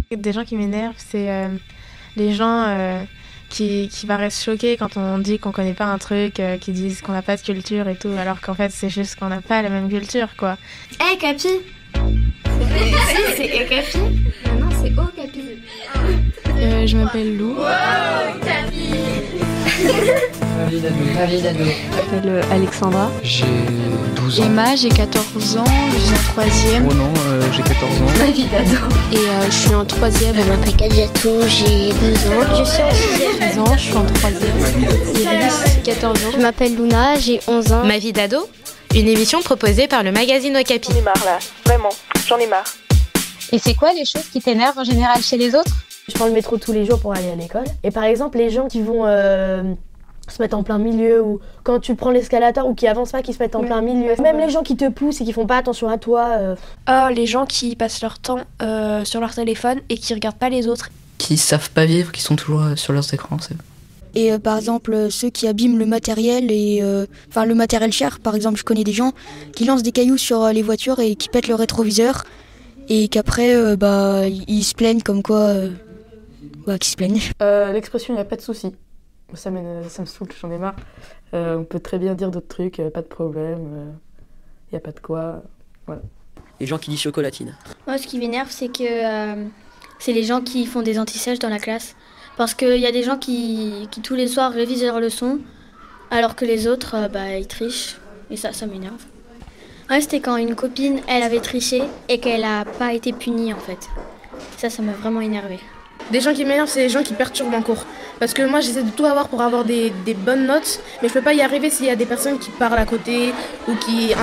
Des gens qui m'énervent, c'est les gens qui paraissent choqués quand on dit qu'on connaît pas un truc, qui disent qu'on n'a pas de culture et tout, alors qu'en fait c'est juste qu'on n'a pas la même culture, quoi. Hey Capi. C'est hey Capi. Non, c'est Oh Capi. Je m'appelle Lou. Wow, Capi. Ravi d'ado. Je m'appelle Alexandra. J'ai 12 ans. Emma, j'ai 14 ans, je suis en 3e. Oh non, j'ai 14 ans. Ravi d'ado. Et je suis en 3e. Je m'appelle Kadiatou, j'ai 12 ans. Je suis en 6e. 16 ans, je suis en 3e. Et Alice, 14 ans. Je m'appelle Luna, j'ai 11 ans. Ma vie d'ado, une émission proposée par le magazine Okapi. J'en ai marre là, vraiment, j'en ai marre. Et c'est quoi les choses qui t'énervent en général chez les autres ? Je prends le métro tous les jours pour aller à l'école. Et par exemple, les gens qui vont se mettre en plein milieu, ou quand tu prends l'escalator ou qui avancent pas, qui se mettent en plein milieu. Même les gens qui te poussent et qui font pas attention à toi. Les gens qui passent leur temps sur leur téléphone et qui regardent pas les autres. Qui savent pas vivre, qui sont toujours sur leurs écrans. Et par exemple, ceux qui abîment le matériel, le matériel cher. Par exemple, je connais des gens qui lancent des cailloux sur les voitures et qui pètent le rétroviseur. Et qu'après, ils se plaignent comme quoi... qu'ils se plaignent. L'expression « il n'y a pas de souci ». Ça me saoule, j'en ai marre. On peut très bien dire d'autres trucs, pas de problème, il n'y a pas de quoi, voilà. Les gens qui disent chocolatine. Moi, ce qui m'énerve, c'est que c'est les gens qui font des antisèches dans la classe. Parce qu'il y a des gens qui tous les soirs révisent leurs leçons, alors que les autres, ils trichent. Et ça m'énerve. Ouais, c'était quand une copine, elle avait triché et qu'elle n'a pas été punie, en fait. Ça m'a vraiment énervée. Des gens qui m'énervent, c'est les gens qui perturbent en cours. Parce que moi, j'essaie de tout avoir pour avoir des bonnes notes, mais je peux pas y arriver s'il y a des personnes qui parlent à côté ou qui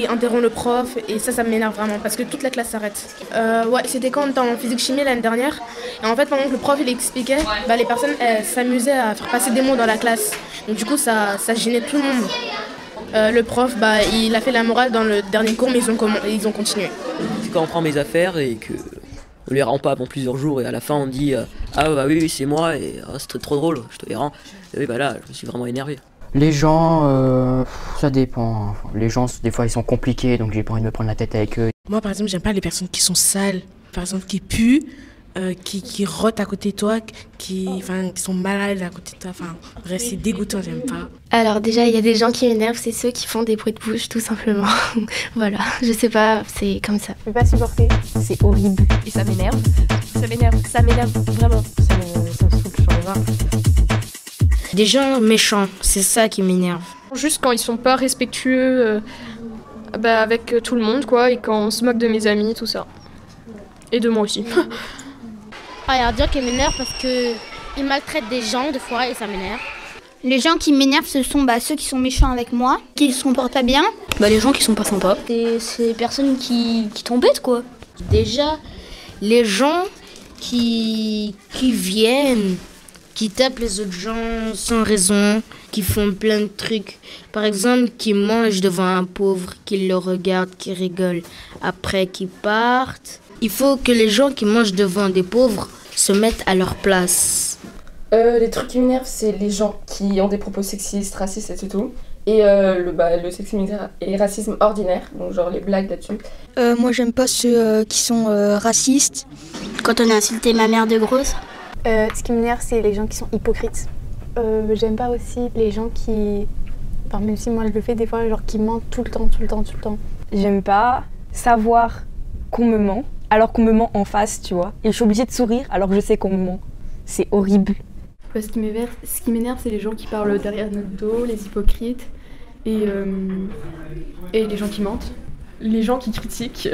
interrompent le prof. Et ça m'énerve vraiment, parce que toute la classe s'arrête. C'était quand on était en physique-chimie l'année dernière. Et en fait, pendant que le prof il expliquait, les personnes s'amusaient à faire passer des mots dans la classe. Donc du coup, ça gênait tout le monde. Le prof, il a fait la morale dans le dernier cours, mais ils ont continué. C'est quand on prend mes affaires et que on les rend pas avant plusieurs jours et à la fin on dit oui c'est moi et c'est trop drôle, je te les rends. Et oui là, je me suis vraiment énervé. Les gens, ça dépend. Les gens, des fois, ils sont compliqués, donc j'ai pas envie de me prendre la tête avec eux. Moi, par exemple, j'aime pas les personnes qui sont sales, par exemple, qui puent, qui rotent à côté de toi, qui sont malades à côté de toi. Enfin, bref, c'est dégoûtant, j'aime pas. Alors déjà, il y a des gens qui m'énervent, c'est ceux qui font des bruits de bouche, tout simplement. Voilà, je sais pas, c'est comme ça. Je peux pas supporter, c'est horrible. Et ça m'énerve vraiment. Ça me saoule, j'en ai marre. Des gens méchants, c'est ça qui m'énerve. Juste quand ils sont pas respectueux avec tout le monde, quoi, et quand on se moque de mes amis, tout ça. Et de moi aussi. Il y a des gens qui m'énervent parce qu'ils maltraitent des gens des fois et ça m'énerve. Les gens qui m'énervent, ce sont ceux qui sont méchants avec moi, qui se comportent pas bien. Les gens qui sont pas sympas. C'est les personnes qui t'embêtent, quoi. Déjà, les gens qui viennent, qui tapent les autres gens sans raison, qui font plein de trucs. Par exemple, qui mangent devant un pauvre, qui le regardent, qui rigolent, après qui partent. Il faut que les gens qui mangent devant des pauvres se mettent à leur place. Les trucs qui m'énervent, c'est les gens qui ont des propos sexistes, racistes et tout. Et le sexisme et racisme ordinaire, donc genre les blagues là-dessus. Moi, j'aime pas ceux qui sont racistes. Quand on a insulté ma mère de grosse. Ce qui m'énerve, c'est les gens qui sont hypocrites. J'aime pas aussi les gens qui... même si moi je le fais des fois, genre qui mentent tout le temps. J'aime pas savoir qu'on me ment, alors qu'on me ment en face, tu vois. Et je suis obligée de sourire alors que je sais qu'on me ment. C'est horrible. Ce qui m'énerve, c'est les gens qui parlent derrière notre dos, les hypocrites, et les gens qui mentent, les gens qui critiquent.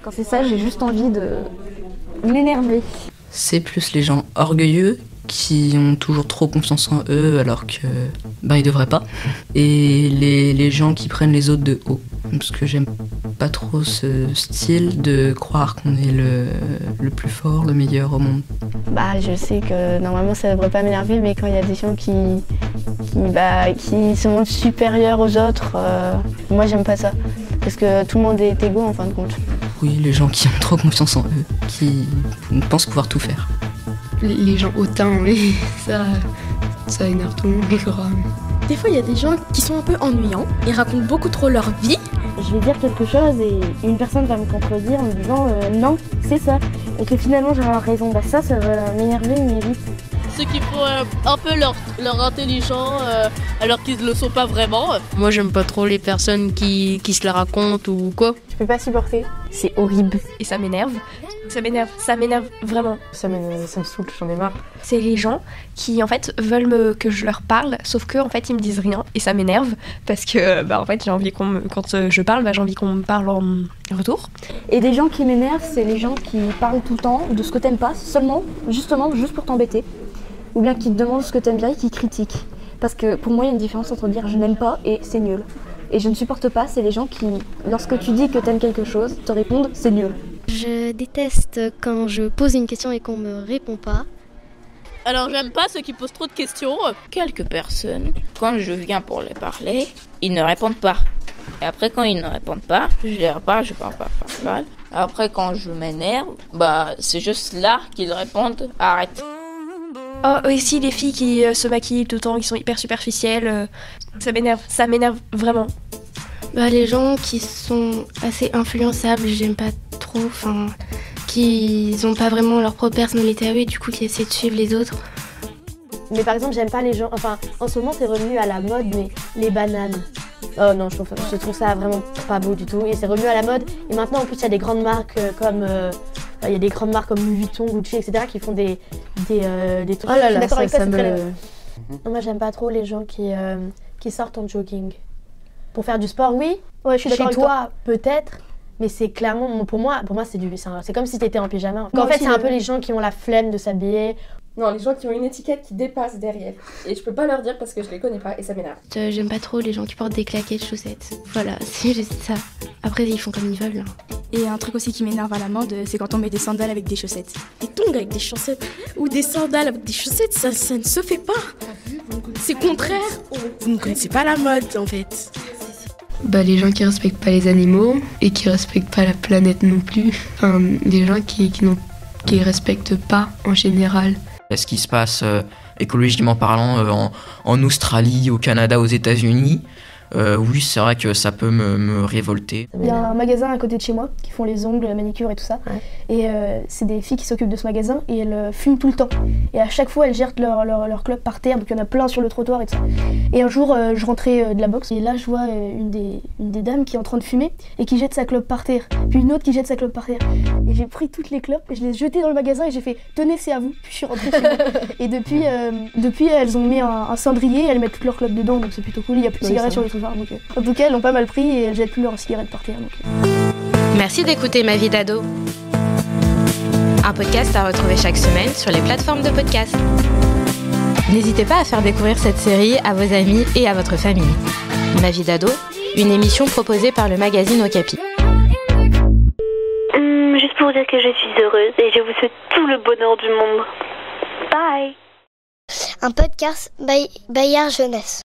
Quand c'est ça, j'ai juste envie de m'énerver. C'est plus les gens orgueilleux qui ont toujours trop confiance en eux alors que ils devraient pas. Et les gens qui prennent les autres de haut. Parce que j'aime pas trop ce style de croire qu'on est le plus fort, le meilleur au monde. Je sais que normalement ça devrait pas m'énerver, mais quand il y a des gens qui se montrent supérieurs aux autres, moi j'aime pas ça. Parce que tout le monde est égaux en fin de compte. Oui, les gens qui ont trop confiance en eux, qui pensent pouvoir tout faire. Les gens hautains, oui, ça énerve tout le monde, je crois. Des fois, il y a des gens qui sont un peu ennuyants, ils racontent beaucoup trop leur vie. Je vais dire quelque chose et une personne va me contredire en me disant non, c'est ça. et que finalement j'avais raison. Bah ça va m'énerver, mais vite. Ceux qui font un peu leur intelligent alors qu'ils ne le sont pas vraiment. Moi j'aime pas trop les personnes qui se la racontent ou quoi. Je peux pas supporter. C'est horrible. Et ça m'énerve. Ça m'énerve vraiment. Ça me saoule, j'en ai marre. C'est les gens qui en fait veulent que je leur parle, sauf que en fait ils me disent rien et ça m'énerve parce que en fait j'ai envie quand je parle, j'ai envie qu'on me parle en retour. Et des gens qui m'énervent, c'est les gens qui parlent tout le temps de ce que t'aimes pas, justement juste pour t'embêter. Ou bien qui te demandent ce que t'aimes bien et qui critiquent. Parce que pour moi il y a une différence entre dire je n'aime pas et c'est nul. Et je ne supporte pas, c'est les gens qui, lorsque tu dis que t'aimes quelque chose, te répondent c'est nul. Je déteste quand je pose une question et qu'on me répond pas. Alors j'aime pas ceux qui posent trop de questions. Quelques personnes, quand je viens pour les parler, ils ne répondent pas. Et après quand ils ne répondent pas, je leur parle, je parle. Après quand je m'énerve, c'est juste là qu'ils répondent arrête. Oh, aussi les filles qui se maquillent tout le temps, qui sont hyper superficielles, ça m'énerve vraiment. Les gens qui sont assez influençables, j'aime pas trop, qui ont pas vraiment leur propre personnalité à eux et du coup qui essaient de suivre les autres. Mais par exemple, j'aime pas les gens, en ce moment c'est revenu à la mode, mais les bananes. Oh non, je trouve ça vraiment pas beau du tout et c'est revenu à la mode. Et maintenant en plus il y a des grandes marques comme... il y a des grandes marques comme Louis Vuitton, Gucci, etc. qui font des trucs. Oh là là, ça me... Non, moi j'aime pas trop les gens qui sortent en jogging. Pour faire du sport, oui. Ouais, je suis d'accord Chez avec toi, peut-être. Mais c'est clairement, pour moi c'est comme si t'étais en pyjama. Moi En fait, aussi, c'est un peu les gens qui ont la flemme de s'habiller. Non, les gens qui ont une étiquette qui dépasse derrière. Et je peux pas leur dire parce que je les connais pas et ça m'énerve. J'aime pas trop les gens qui portent des claquettes chaussettes. Voilà, c'est juste ça. Après, ils font comme ils veulent. Et un truc aussi qui m'énerve à la mode, c'est quand on met des sandales avec des chaussettes. Des tongs avec des chaussettes ou des sandales avec des chaussettes, ça ne se fait pas. C'est contraire. Vous ne connaissez pas la mode en fait. Les gens qui respectent pas les animaux et qui respectent pas la planète non plus. Des gens qui respectent pas en général. Ce qui se passe écologiquement parlant en Australie, au Canada, aux États-Unis, oui, c'est vrai que ça peut me révolter. Il y a un magasin à côté de chez moi qui font les ongles, la manicure et tout ça. Ouais. Et c'est des filles qui s'occupent de ce magasin et elles fument tout le temps. Et à chaque fois, elles jettent leur clope par terre, donc il y en a plein sur le trottoir et tout ça. Et un jour, je rentrais de la boxe et là, je vois une des dames qui est en train de fumer et qui jette sa clope par terre. Puis une autre qui jette sa clope par terre. Et j'ai pris toutes les clopes et je les ai jetées dans le magasin et j'ai fait « Tenez, c'est à vous ». Puis je suis rentrée chez moi. Et depuis, elles ont mis un cendrier et elles mettent toutes leurs clopes dedans, donc c'est plutôt cool. Il n'y a plus de cigarettes sur les trottoirs. Donc, en tout cas, elles l'ont pas mal pris et elles jettent plus leurs cigarettes par terre. Merci d'écouter Ma vie d'ado. Un podcast à retrouver chaque semaine sur les plateformes de podcast. N'hésitez pas à faire découvrir cette série à vos amis et à votre famille. Ma vie d'ado, une émission proposée par le magazine Okapi. Juste pour dire que je suis heureuse et je vous souhaite tout le bonheur du monde. Bye. Un podcast Bayard Jeunesse.